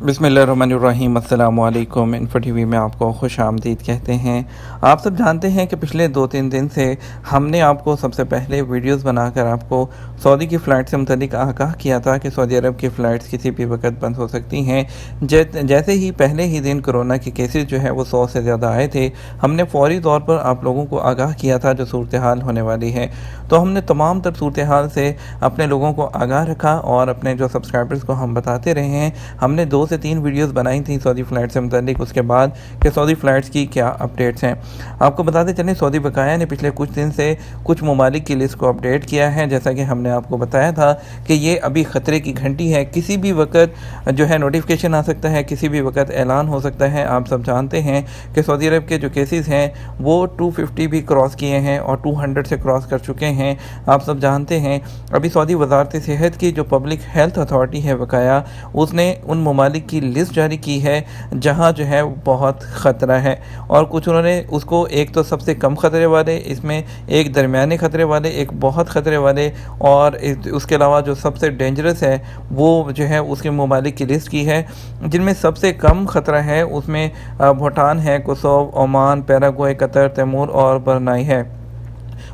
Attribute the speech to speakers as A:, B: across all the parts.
A: बिस्मिल्लाहिर्रहमानिर्रहीम। अस्सलामु अलैकुम। इन्फो टीवी में आपको खुश आमदीद कहते हैं। आप सब जानते हैं कि पिछले 2-3 दिन से हमने आपको सबसे पहले वीडियोस बनाकर आपको सऊदी की फ़्लाइट से मुतल्लिक आगाह किया था कि सऊदी अरब की फ़्लाइट्स किसी भी वक्त बंद हो सकती हैं। जैसे ही पहले ही दिन कोरोना के केसेस जो है वो 100 से ज़्यादा आए थे, हमने फ़ौरी तौर पर आप लोगों को आगाह किया था जो सूरत हाल होने वाली है। तो हमने तमाम तर सूरत हाल से अपने लोगों को आगाह रखा और अपने जो सब्सक्राइबर्स को हम बताते रहे हैं। हमने 2 से 3 वीडियोस बनाई थी सऊदी फ़्लाइट से मुतल्लिक, उसके बाद कि सऊदी फ़्लाइट्स की क्या अपडेट्स हैं। आपको बताते चलें, सऊदी बकाया ने पिछले कुछ दिन से कुछ ममालिक की लिस्ट को अपडेट किया है। जैसा कि हमने आपको बताया था कि ये अभी ख़तरे की घंटी है, किसी भी वक्त जो है नोटिफिकेशन आ सकता है, किसी भी वक्त ऐलान हो सकता है। आप सब जानते हैं कि सऊदी अरब के जो केसेस हैं वो 250 भी क्रॉस किए हैं और 200 से क्रॉस कर चुके हैं। आप सब जानते हैं अभी सऊदी वज़ारत सेहत की जो पब्लिक हेल्थ अथॉरिटी है बकाया, उसने उन ममालिक की लिस्ट जारी की है जहां जो है बहुत ख़तरा है। और कुछ उन्होंने उसको एक तो सबसे कम ख़तरे वाले, इसमें एक दरमियाने ख़तरे वाले, एक बहुत ख़तरे वाले और उसके अलावा जो सबसे डेंजरस है वो जो है उसके ममालिक की लिस्ट की है। जिनमें सबसे कम ख़तरा है उसमें भूटान है, कोसोव, ओमान, पैराग्वे, कतर, तैमूर और बरनाई है।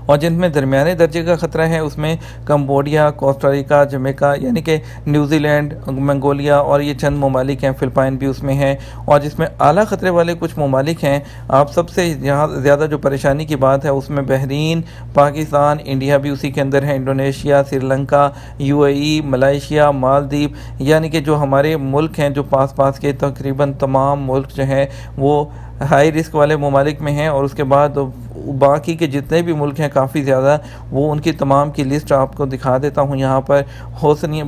A: और जिनमें दरमियाने दर्जे का ख़तरा है उसमें कंबोडिया, कोस्टारिका, जमैका यानी कि न्यूजीलैंड, मंगोलिया और ये चंद ममालिक हैं, फ़िलिपाइन भी उसमें हैं। और जिसमें आला ख़तरे वाले कुछ ममालिक हैं। आप सबसे यहाँ ज़्यादा जो परेशानी की बात है उसमें बहरीन, पाकिस्तान, इंडिया भी उसी के अंदर है, Indonesia, Sri Lanka, UAE, Malaysia, Maldives, यानी कि जो हमारे मुल्क हैं, जो पास के तकरीबन तमाम मुल्क जो हैं वो हाई रिस्क वाले ममालिक में हैं। और उसके बाद बाकी के जितने भी मुल्क हैं काफ़ी ज़्यादा, वो उनकी तमाम की लिस्ट आपको दिखा देता हूँ यहाँ पर।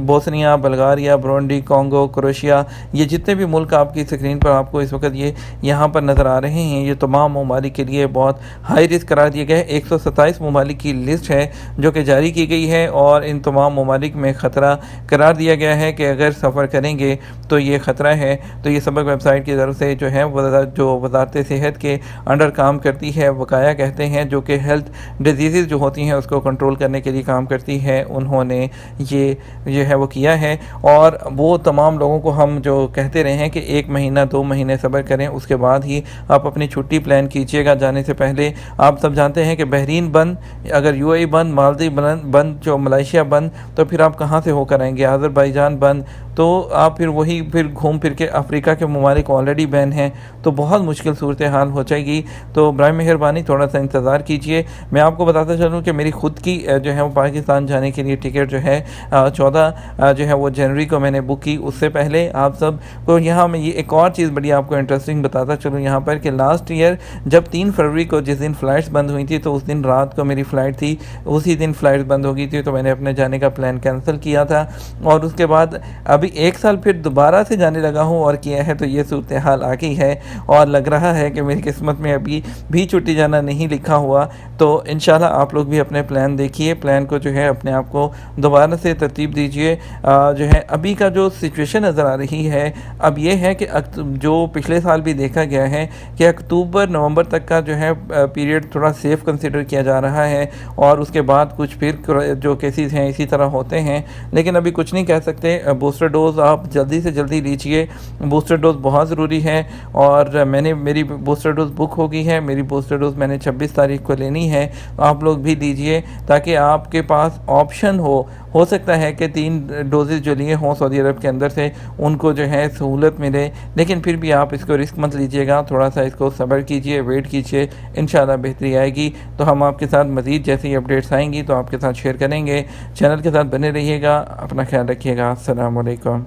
A: Bosnia, Bulgaria, Burundi, Congo, Croatia, ये जितने भी मुल्क आपकी स्क्रीन पर आपको इस वक्त ये यहाँ पर नज़र आ रहे हैं, ये तमाम ममालिक के लिए बहुत हाई रिस्क करार दिए गए हैं। 127 ममालिक की लिस्ट है जो कि जारी की गई है और इन तमाम ममालिक में ख़तरा करार दिया गया है कि अगर सफ़र करेंगे तो ये ख़तरा है। तो ये सबक वेबसाइट की तरफ से जो है जो वज़ारत सेहत के अंडर काम करती है, बकाया कहते हैं, जो कि हेल्थ डिजीज़ जो होती हैं उसको कंट्रोल करने के लिए काम करती है, उन्होंने ये जो है वो किया है। और वो तमाम लोगों को हम जो कहते रहे हैं कि 1 महीना 2 महीने सब्र करें, उसके बाद ही आप अपनी छुट्टी प्लान कीजिएगा जाने से पहले। आप सब जानते हैं कि बहरीन बंद, अगर UAE बंद, मालदीव बंद, जो मलेशिया बंद, तो फिर आप कहाँ से होकर आएंगे। अज़रबैजान बंद, तो आप फिर घूम फिर के अफ्रीका के ममालिक ऑलरेडी बैन हैं, तो बहुत मुश्किल सूरत हाल हो जाएगी। तो बराए मेहरबानी थोड़ा सा इंतज़ार कीजिए। मैं आपको बताता चलूँ कि मेरी ख़ुद की जो है वो पाकिस्तान जाने के लिए टिकट जो है 14 जो है वो जनवरी को मैंने बुक की। उससे पहले आप सब को यहाँ मैं ये एक और चीज़ बड़ी आपको इंटरेस्टिंग बताता चलूँ यहाँ पर कि लास्ट ईयर जब 3 फरवरी को जिस दिन फ़्लाइट्स बंद हुई थी, तो उस दिन रात को मेरी फ़्लाइट थी, उसी दिन फ़्लाइट बंद हो गई थी, तो मैंने अपने जाने का प्लान कैंसिल किया था। और उसके बाद अभी 1 साल फिर दोबारा से जाने लगा हूँ और किया है, तो ये सूरत हाल आ गई है और लग रहा है कि मेरी किस्मत में अभी भी छुट्टी जाना नहीं लिखा हुआ। तो इंशाल्लाह आप लोग भी अपने प्लान देखिए, प्लान को जो है अपने आप को दोबारा से तरतीब दीजिए। जो है अभी का जो सिचुएशन नज़र आ रही है अब ये है कि जो पिछले साल भी देखा गया है कि अक्टूबर नवंबर तक का जो है पीरियड थोड़ा सेफ़ कंसिडर किया जा रहा है और उसके बाद कुछ फिर जो केसेस हैं इसी तरह होते हैं। लेकिन अभी कुछ नहीं कह सकते। बूस्टर डोज़ आप जल्दी से जल्दी लीजिए, बूस्टर डोज़ बहुत ज़रूरी है। और मेरी बूस्टर डोज़ बुक हो गई है, मेरी बूस्टर डोज़ मैंने 26 तारीख को लेनी है। आप लोग भी लीजिए ताकि आपके पास ऑप्शन हो सकता है कि 3 डोजेज़ जो लिए हों सऊदी अरब के अंदर से उनको जो है सहूलत मिले। लेकिन फिर भी आप इसको रिस्क मत लीजिएगा, थोड़ा सा इसको सब्र कीजिए, वेट कीजिए, इंशाल्लाह बेहतरी आएगी। तो हम आपके साथ मज़ीद जैसे ही अपडेट्स आएंगी तो आपके साथ शेयर करेंगे। चैनल के साथ बने रहिएगा, अपना ख्याल रखिएगा। अस्सलाम वालेकुम।